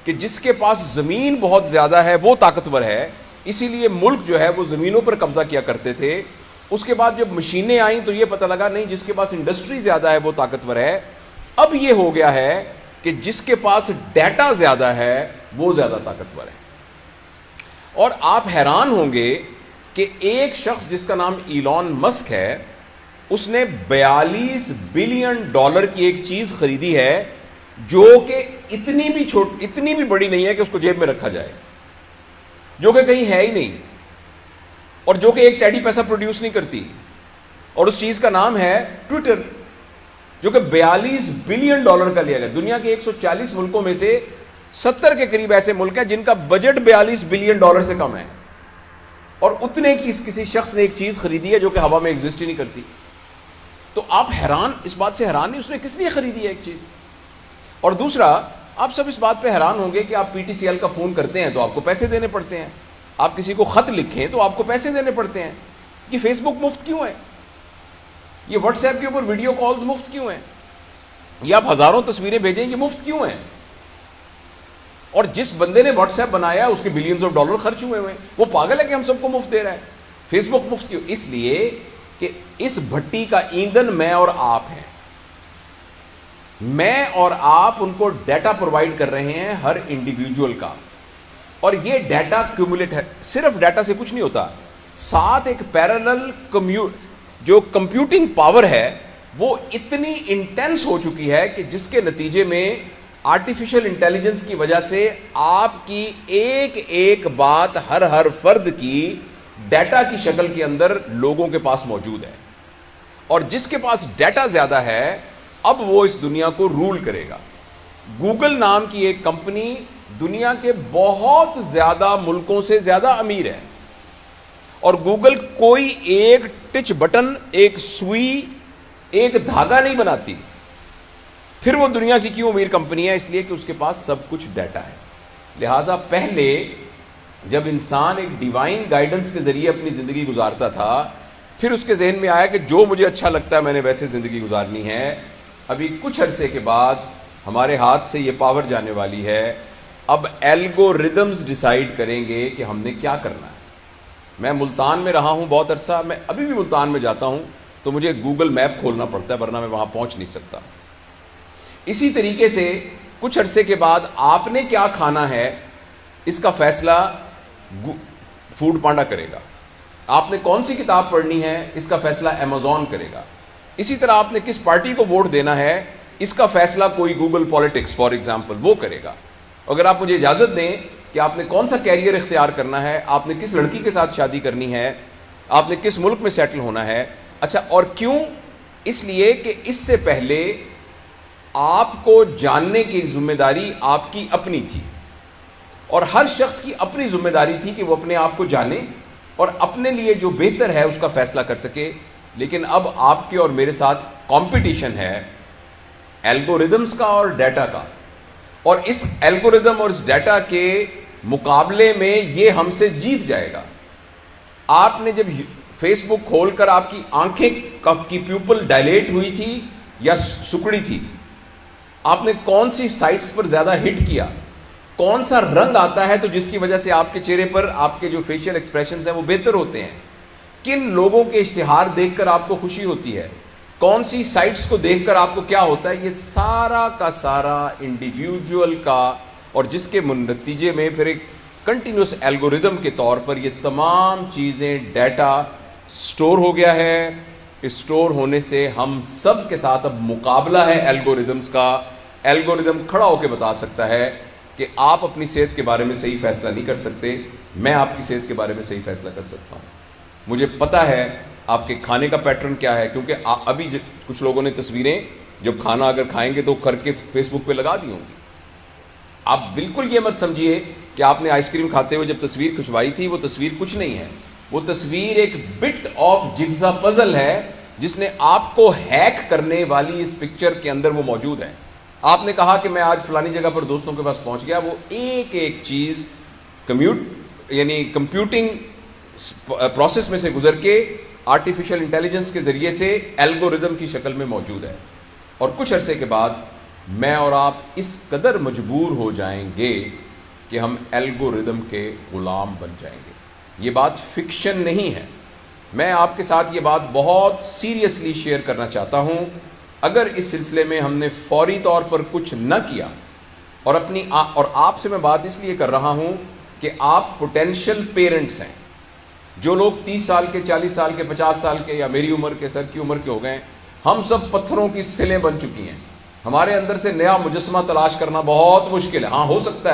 کہ جس کے پاس زمین بہت زیادہ ہے وہ طاقتور ہے، اسی لیے ملک جو ہے وہ زمینوں پر قبضہ کیا کرتے تھے. اس کے بعد جب مشینیں آئیں تو یہ پتہ لگا نہیں، جس کے پاس انڈسٹری زیادہ ہے وہ طاقتور ہے. اب یہ ہو گیا ہے کہ جس کے پاس ڈیٹا زیادہ ہے وہ زیادہ طاقتور ہے. اور آپ حیران ہوں گے کہ ایک شخص جس کا نام ایلون مسک ہے، اس نے $42 بلین کی ایک چیز خریدی ہے جو کہ اتنی بھی بڑی نہیں ہے کہ اس کو جیب میں رکھا جائے، جو کہ کہیں ہے ہی نہیں، اور جو کہ ایک ٹیڈی پیسہ پروڈیوس نہیں کرتی. اور اس چیز کا نام ہے ٹویٹر، جو کہ $42 بلین کا لیا گیا. دنیا کے 140 ملکوں میں سے 70 کے قریب ایسے ملک ہیں جن کا بجٹ $42 بلین سے کم ہے، اور اتنے کی کسی شخص نے ایک چیز خریدی ہے جو کہ ہوا میں ایگزسٹ ہی نہیں کرتی. تو آپ حیران، اس بات سے حیران نہیں اس نے کس لیے خریدی ہے ایک چیز. اور دوسرا، آپ سب اس بات پہ حیران ہوں گے کہ آپ پی ٹی سی ایل کا فون کرتے ہیں تو آپ کو پیسے دینے پڑتے ہیں، آپ کسی کو خط لکھیں تو آپ کو پیسے دینے پڑتے ہیں. یہ فیس بک مفت کیوں ہے؟ یہ واٹس ایپ کے اوپر ویڈیو کالز مفت کیوں ہیں؟ یہ آپ ہزاروں تصویریں بھیجیں، یہ مفت کیوں ہیں؟ اور جس بندے نے واٹس ایپ بنایا اس کے بلینز آف ڈالر خرچ ہوئے ہیں، وہ پاگل ہے کہ ہم سب کو مفت دے رہا ہے. فیس بک مفت کیوں؟ اس لیے کہ اس بھٹی کا ایندھن میں اور آپ ہیں. میں اور آپ ان کو ڈیٹا پرووائڈ کر رہے ہیں، ہر انڈیویجول کا، اور یہ ڈیٹا کیومولیٹ ہے. صرف ڈیٹا سے کچھ نہیں ہوتا، ساتھ ایک پیرالل جو کمپیوٹنگ پاور ہے وہ اتنی انٹینس ہو چکی ہے کہ جس کے نتیجے میں آرٹیفیشل انٹیلیجنس کی وجہ سے آپ کی ایک ایک بات ہر فرد کی ڈیٹا کی شکل کے اندر لوگوں کے پاس موجود ہے. اور جس کے پاس ڈیٹا زیادہ ہے اب وہ اس دنیا کو رول کرے گا. گوگل نام کی ایک کمپنی دنیا کے بہت زیادہ ملکوں سے زیادہ امیر ہے، اور گوگل کوئی ایک ٹچ بٹن، ایک سوئی، ایک دھاگا نہیں بناتی. پھر وہ دنیا کی کیوں امیر کمپنی ہے؟ اس لیے کہ اس کے پاس سب کچھ ڈیٹا ہے. لہذا پہلے جب انسان ایک ڈیوائن گائیڈنس کے ذریعے اپنی زندگی گزارتا تھا، پھر اس کے ذہن میں آیا کہ جو مجھے اچھا لگتا ہے میں نے ویسے زندگی گزارنی ہے. ابھی کچھ عرصے کے بعد ہمارے ہاتھ سے یہ پاور جانے والی ہے. اب الگوریدمز ڈیسائیڈ کریں گے کہ ہم نے کیا کرنا ہے. میں ملتان میں رہا ہوں بہت عرصہ، میں ابھی بھی ملتان میں جاتا ہوں تو مجھے گوگل میپ کھولنا پڑتا ہے، ورنہ میں وہاں پہنچ نہیں سکتا. اسی طریقے سے کچھ عرصے کے بعد آپ نے کیا کھانا ہے اس کا فیصلہ فوڈ پانڈا کرے گا. آپ نے کون سی کتاب پڑھنی ہے اس کا فیصلہ امیزون کرے گا. اسی طرح آپ نے کس پارٹی کو ووٹ دینا ہے اس کا فیصلہ کوئی گوگل پالیٹکس فار ایگزامپل وہ کرے گا. اگر آپ مجھے اجازت دیں کہ آپ نے کون سا کیریئر اختیار کرنا ہے، آپ نے کس لڑکی کے ساتھ شادی کرنی ہے، آپ نے کس ملک میں سیٹل ہونا ہے. اچھا، اور کیوں؟ اس لیے کہ اس سے پہلے آپ کو جاننے کی ذمہ داری آپ کی اپنی تھی، اور ہر شخص کی اپنی ذمہ داری تھی کہ وہ اپنے آپ کو جانے اور اپنے لیے جو بہتر ہے اس کا فیصلہ کر سکے. لیکن اب آپ کے اور میرے ساتھ کمپٹیشن ہے الگوریدمز کا اور ڈیٹا کا، اور اس الگوریدم اور اس ڈیٹا کے مقابلے میں یہ ہم سے جیت جائے گا. آپ نے جب فیس بک کھول کر آپ کی آنکھیں کی پیوپل ڈائلیٹ ہوئی تھی یا سکڑی تھی، آپ نے کون سی سائٹس پر زیادہ ہٹ کیا، کون سا رنگ آتا ہے تو جس کی وجہ سے آپ کے چہرے پر آپ کے جو فیشل ایکسپریشنز ہیں وہ بہتر ہوتے ہیں، کن لوگوں کے اشتہار دیکھ کر آپ کو خوشی ہوتی ہے، کون سی سائٹس کو دیکھ کر آپ کو کیا ہوتا ہے، یہ سارا کا سارا انڈیویجول کا، اور جس کے نتیجے میں پھر ایک کنٹینیوس الگوریدم کے طور پر یہ تمام چیزیں ڈیٹا سٹور ہو گیا ہے. اس سٹور ہونے سے ہم سب کے ساتھ اب مقابلہ ہے الگوریدمز کا. الگوریدم کھڑا ہو کے بتا سکتا ہے کہ آپ اپنی صحت کے بارے میں صحیح فیصلہ نہیں کر سکتے، میں آپ کی صحت کے بارے میں صحیح فیصلہ کر سکتا ہوں. مجھے پتا ہے آپ کے کھانے کا پیٹرن کیا ہے، کیونکہ ابھی کچھ لوگوں نے تصویریں جب کھانا اگر کھائیں گے تو کر کے فیس بک پہ لگا دی ہوں گی. آپ بالکل یہ مت سمجھیے کہ آپ نے آئس کریم کھاتے ہوئے جب تصویر کھنچوائی تھی وہ تصویر کچھ نہیں ہے، وہ تصویر ایک بٹ آف جگزا پزل ہے جس نے آپ کو ہیک کرنے والی اس پکچر کے اندر وہ موجود ہے. آپ نے کہا کہ میں آج فلانی جگہ پر دوستوں کے پاس پہنچ گیا، وہ ایک ایک چیز کمپیوٹنگ پروسیس میں سے گزر کے آرٹیفیشل انٹیلیجنس کے ذریعے سے الگوریدم کی شکل میں موجود ہے. اور کچھ عرصے کے بعد میں اور آپ اس قدر مجبور ہو جائیں گے کہ ہم الگوریدم کے غلام بن جائیں گے. یہ بات فکشن نہیں ہے. میں آپ کے ساتھ یہ بات بہت سیریسلی شیئر کرنا چاہتا ہوں. اگر اس سلسلے میں ہم نے فوری طور پر کچھ نہ کیا اور آپ سے میں بات اس لیے کر رہا ہوں کہ آپ پوٹینشیل پیرنٹس ہیں. جو لوگ 30 سال کے، 40 سال کے، 50 سال کے یا میری عمر کے، سر کی عمر کے ہو گئے ہیں، ہم سب پتھروں کی سلیں بن چکی ہیں. ہمارے اندر سے نیا مجسمہ تلاش کرنا بہت مشکل ہے. ہاں ہو سکتا ہے